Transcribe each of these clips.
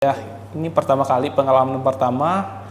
Ya, ini pertama kali pengalaman pertama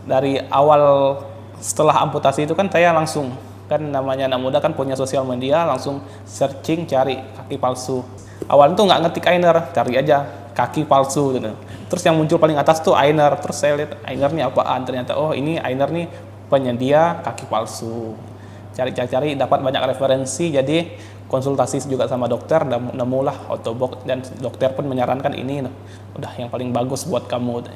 dari awal setelah amputasi itu kan saya langsung, kan namanya anak muda kan punya sosial media, langsung searching cari kaki palsu. Awalnya tuh nggak ngetik Ainer, cari aja kaki palsu gitu. Terus yang muncul paling atas tuh Ainer, terus saya lihat Ainer nih apaan, ternyata oh ini Ainer nih penyedia kaki palsu. Cari-cari dapat banyak referensi, jadi konsultasi juga sama dokter, dan nemulah Ottobock, dan dokter pun menyarankan ini udah yang paling bagus buat kamu.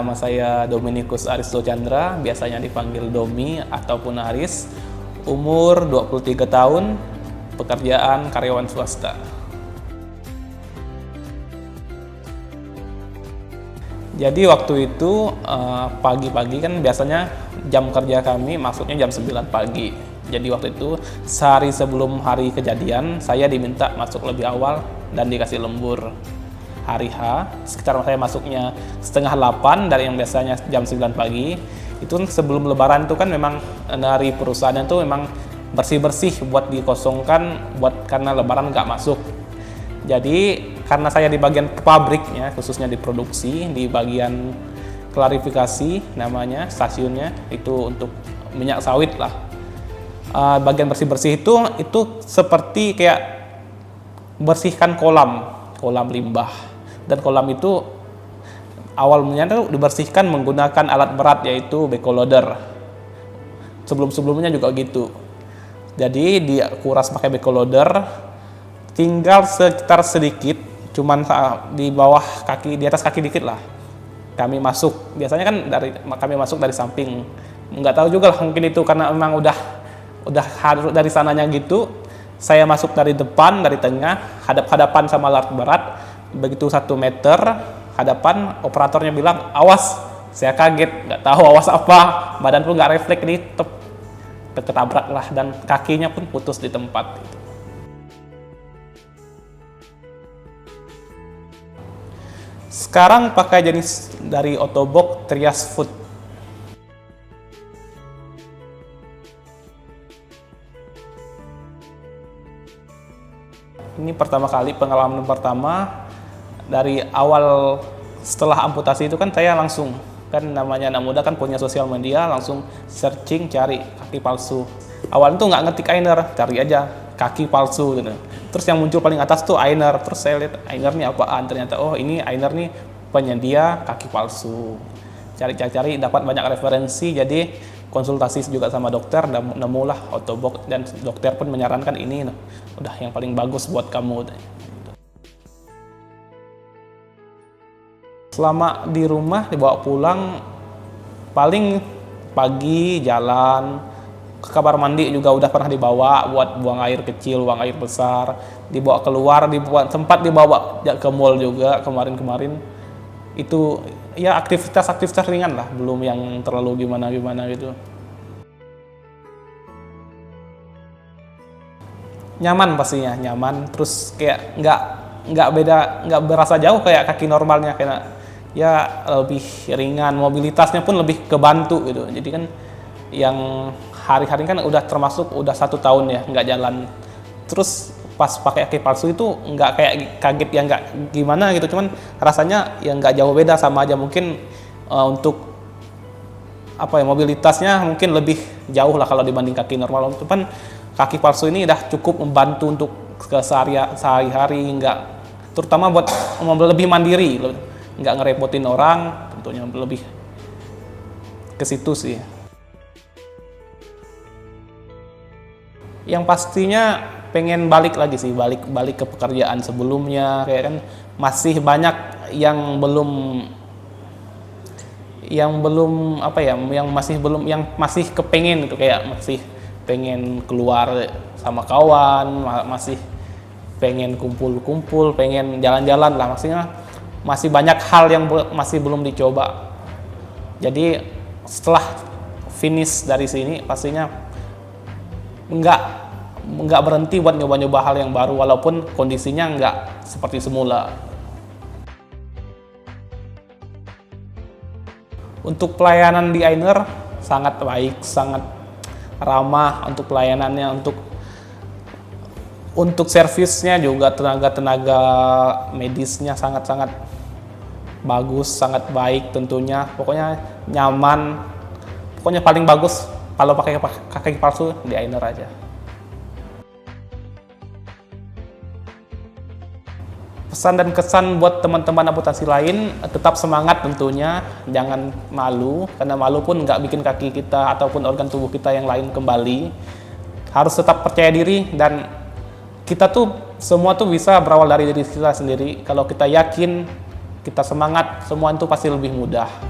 Nama saya Dominikus Aristo Chandra, biasanya dipanggil Domi ataupun Aris. Umur 23 tahun, pekerjaan karyawan swasta. Jadi waktu itu pagi-pagi kan biasanya jam kerja kami maksudnya jam 9 pagi. Jadi waktu itu sehari sebelum hari kejadian saya diminta masuk lebih awal dan dikasih lembur. Hari H, sekitar saya masuknya setengah 8 dari yang biasanya jam 9 pagi. Itu sebelum lebaran itu kan memang dari perusahaan itu memang bersih-bersih buat dikosongkan karena lebaran nggak masuk. Jadi karena saya di bagian pabriknya, khususnya di produksi, di bagian klarifikasi namanya, stasiunnya, itu untuk minyak sawit lah. Bagian bersih-bersih itu seperti kayak bersihkan kolam limbah. Dan kolam itu awalnya itu dibersihkan menggunakan alat berat yaitu backhoe loader. Sebelum-sebelumnya juga gitu. Jadi dia kuras pakai backhoe loader, tinggal sekitar sedikit, cuman di bawah kaki, di atas kaki dikit lah. Kami masuk, biasanya kan kami masuk dari samping. Nggak tahu juga lah, mungkin itu karena memang udah harus dari sananya gitu. Saya masuk dari depan, dari tengah, hadap-hadapan sama alat berat. Begitu 1 meter hadapan, operatornya bilang awas. Saya kaget, nggak tahu awas apa, badan pun nggak refleks, ketabrak lah, dan kakinya pun putus di tempat itu. Sekarang pakai jenis dari Ottobock Trias Foot. Ini pertama kali, pengalaman pertama. Dari awal setelah amputasi itu kan saya langsung, kan namanya anak muda kan punya sosial media, langsung searching cari kaki palsu. Awalnya tuh nggak ngetik Aigner, cari aja kaki palsu gitu. Terus yang muncul paling atas tuh Aigner, terus saya lihat Aigner nih apaan, ternyata oh ini Aigner nih penyedia kaki palsu. Cari-cari dapat banyak referensi, jadi konsultasi juga sama dokter, dan nemulah Ottobock, dan dokter pun menyarankan ini udah yang paling bagus buat kamu. Selama di rumah dibawa pulang, paling pagi jalan ke kamar mandi juga udah pernah dibawa buat buang air kecil, buang air besar, dibawa keluar, sempat dibawa ke mall juga kemarin-kemarin. Itu ya aktivitas ringan lah, belum yang terlalu gimana gitu. Nyaman pastinya, nyaman, terus kayak nggak berasa jauh kayak kaki normalnya, kayak ya lebih ringan, mobilitasnya pun lebih kebantu gitu. Jadi kan yang hari-hari kan udah termasuk udah 1 tahun ya nggak jalan, terus pas pakai kaki palsu itu nggak kayak kaget ya, nggak gimana gitu, cuman rasanya ya nggak jauh beda, sama aja. Mungkin untuk mobilitasnya mungkin lebih jauh lah kalau dibanding kaki normal, cuman kaki palsu ini udah cukup membantu untuk sehari-hari, nggak, terutama buat lebih mandiri, nggak ngerepotin orang, tentunya lebih ke situ sih. Yang pastinya pengen balik lagi sih, balik ke pekerjaan sebelumnya, kayak kan masih banyak yang masih kepengen gitu, kayak masih pengen keluar sama kawan, masih pengen kumpul-kumpul, pengen jalan-jalan lah, maksudnya masih banyak hal yang masih belum dicoba. Jadi setelah finish dari sini pastinya nggak berhenti buat nyoba-nyoba hal yang baru, walaupun kondisinya nggak seperti semula. Untuk pelayanan di Aigner sangat baik, sangat ramah untuk pelayanannya, untuk servisnya juga, tenaga medisnya sangat-sangat bagus, sangat baik tentunya. Pokoknya nyaman, pokoknya paling bagus kalau pakai kaki palsu di Aigner aja. Pesan dan kesan buat teman-teman amputasi lain, tetap semangat tentunya, jangan malu, karena malu pun nggak bikin kaki kita ataupun organ tubuh kita yang lain kembali. Harus tetap percaya diri, dan kita tuh semua tuh bisa berawal dari diri kita sendiri. Kalau kita yakin, kita semangat, semua itu pasti lebih mudah.